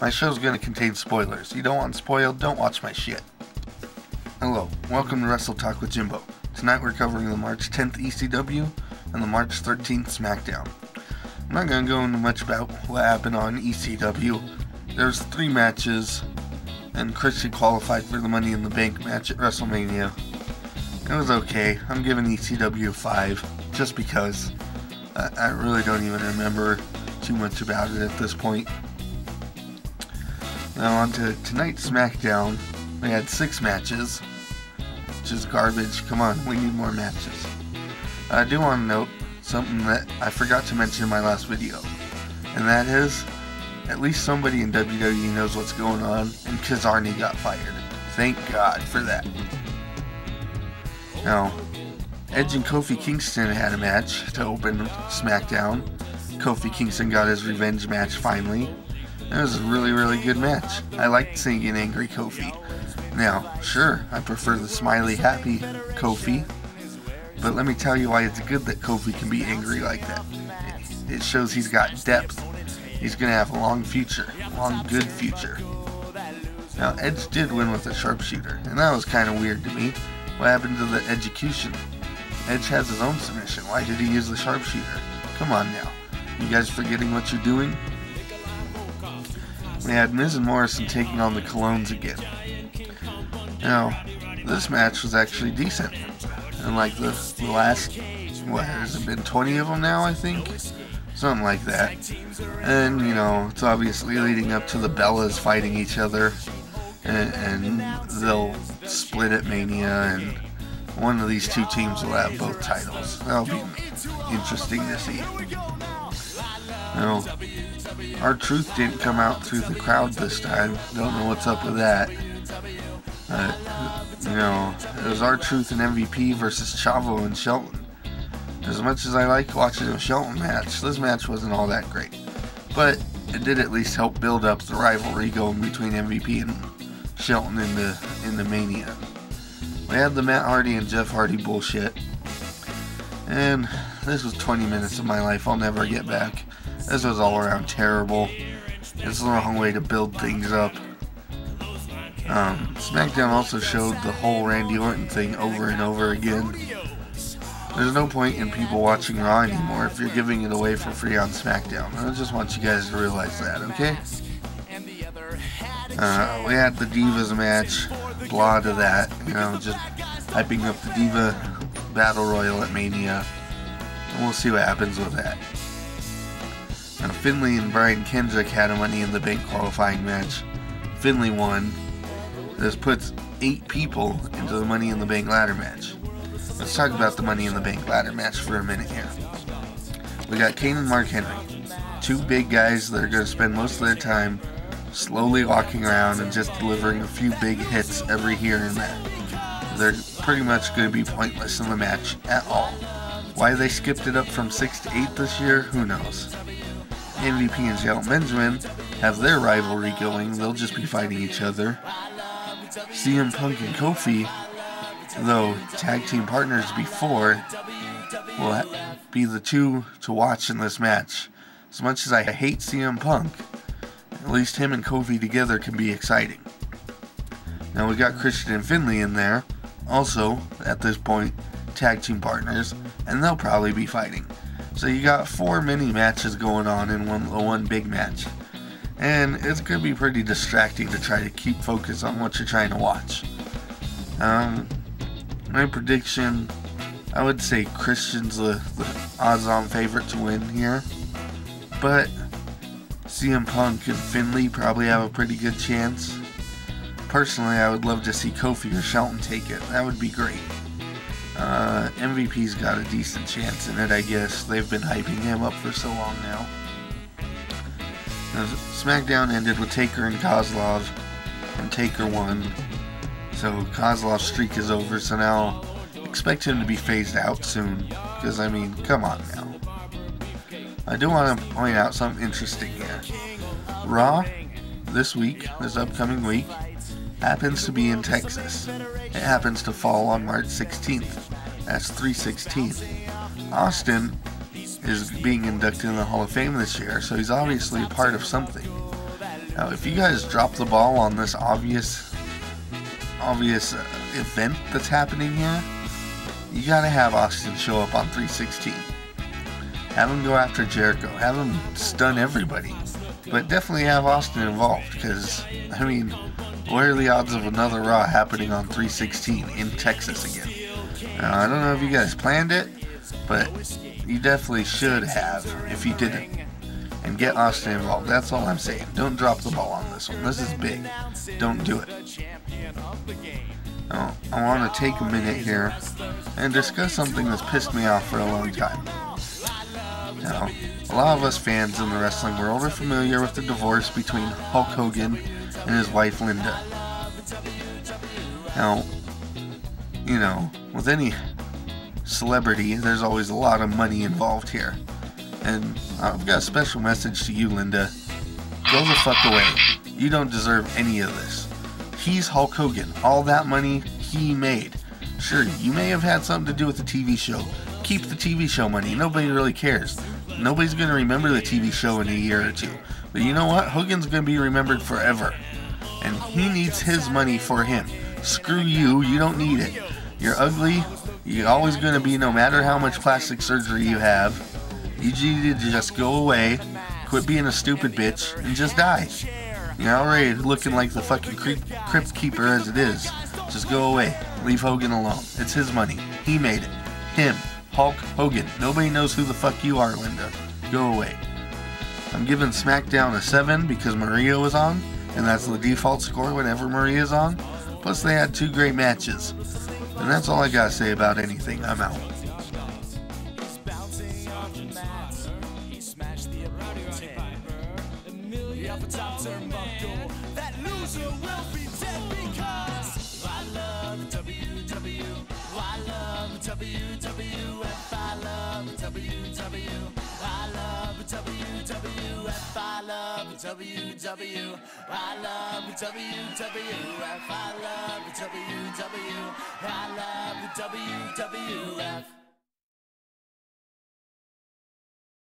My show's gonna contain spoilers. You don't want spoiled, don't watch my shit. Hello, welcome to Wrestle Talk with Jimbo. Tonight we're covering the March 10th ECW and the March 13th SmackDown. I'm not gonna go into much about what happened on ECW. There's 3 matches, and Christian qualified for the Money in the Bank match at WrestleMania. It was okay. I'm giving ECW a 5, just because. I really don't even remember too much about it at this point. Now on to tonight's SmackDown. We had 6 matches, which is garbage. Come on, we need more matches. I do want to note something that I forgot to mention in my last video, and that is, at least somebody in WWE knows what's going on, and Kazarni got fired. Thank God for that. Now, Edge and Kofi Kingston had a match to open SmackDown. Kofi Kingston got his revenge match finally. It was a really good match. I liked seeing an angry Kofi. Now, sure, I prefer the smiley, happy Kofi, but let me tell you why it's good that Kofi can be angry like that. It shows he's got depth. He's going to have a long future. Long, good future. Now, Edge did win with a sharpshooter, and that was kind of weird to me. What happened to the execution? Edge has his own submission. Why did he use the sharpshooter? Come on now. You guys forgetting what you're doing? We had Miz and Morrison taking on the Colognes again. Now, this match was actually decent. And like the last, what, has it been 20 of them now, I think? Something like that. And, you know, it's obviously leading up to the Bellas fighting each other. And they'll split at Mania, and one of these 2 teams will have both titles. That'll be interesting to see. Now, R-Truth didn't come out through the crowd this time. Don't know what's up with that. You know, it was R-Truth and MVP versus Chavo and Shelton. As much as I like watching a Shelton match, this match wasn't all that great. But it did at least help build up the rivalry going between MVP and Shelton in the Mania. We had the Matt Hardy and Jeff Hardy bullshit. And this was 20 minutes of my life I'll never get back. This was all around terrible. It's the wrong way to build things up. SmackDown also showed the whole Randy Orton thing over and over again. There's no point in people watching Raw anymore if you're giving it away for free on SmackDown. I just want you guys to realize that, okay? We had the Divas match. Blah to that. You know, just hyping up the Diva Battle Royal at Mania. And we'll see what happens with that. Now, Finlay and Brian Kendrick had a Money in the Bank qualifying match. Finlay won. This puts 8 people into the Money in the Bank ladder match. Let's talk about the Money in the Bank ladder match for a minute here. We got Kane and Mark Henry. 2 big guys that are going to spend most of their time slowly walking around and just delivering a few big hits every here and there. They're pretty much going to be pointless in the match at all. Why they skipped it up from 6 to 8 this year, who knows. MVP and Shelton Benjamin have their rivalry going. They'll just be fighting each other. CM Punk and Kofi, though tag team partners before, will be the 2 to watch in this match. As much as I hate CM Punk, at least him and Kofi together can be exciting. Now we got Christian and Finlay in there, also, at this point, tag team partners, and they'll probably be fighting. So you got 4 mini matches going on in one big match. And it's going to be pretty distracting to try to keep focus on what you're trying to watch. My prediction, I would say Christian's the odds-on favorite to win here. But CM Punk and Finlay probably have a pretty good chance. Personally, I would love to see Kofi or Shelton take it. That would be great. MVP's got a decent chance in it, I guess. They've been hyping him up for so long now. SmackDown ended with Taker and Kozlov, and Taker won. So Kozlov's streak is over, so now expect him to be phased out soon. Because, I mean, come on now. I do want to point out something interesting here. Raw, this upcoming week, happens to be in Texas. It happens to fall on March 16th. That's 3/16. Austin is being inducted in the Hall of Fame this year, so he's obviously a part of something. Now, if you guys drop the ball on this obvious event that's happening here, you gotta have Austin show up on 316. Have him go after Jericho. Have him stun everybody. But definitely have Austin involved, because, I mean, what are the odds of another Raw happening on 316 in Texas again? Now, I don't know if you guys planned it, but you definitely should have if you didn't. And get Austin involved. That's all I'm saying. Don't drop the ball on this one. This is big. Don't do it. Now, I want to take a minute here and discuss something that's pissed me off for a long time. Now, a lot of us fans in the wrestling world are familiar with the divorce between Hulk Hogan and his wife Linda. Now, you know, with any celebrity, there's always a lot of money involved here. And I've got a special message to you, Linda. Go the fuck away. You don't deserve any of this. He's Hulk Hogan. All that money he made. Sure, you may have had something to do with the TV show. Keep the TV show money. Nobody really cares. Nobody's going to remember the TV show in a year or two. But you know what? Hogan's going to be remembered forever. And he needs his money for him. Screw you. You don't need it. You're ugly. You're always going to be, no matter how much plastic surgery you have. You need to just go away, quit being a stupid bitch, and just die. You're already looking like the fucking crypt keeper as it is. Just go away. Leave Hogan alone. It's his money. He made it. Him. Hulk Hogan. Nobody knows who the fuck you are, Linda. Go away. I'm giving SmackDown a 7 because Maria was on, and that's the default score whenever Maria's on. Plus they had 2 great matches. And that's all I gotta say about anything. I'm out. That loser will be dead because I love WW, I love WWF, I love WW, I love WWF, I love WW, I love WWF, I love WW, I love WWF.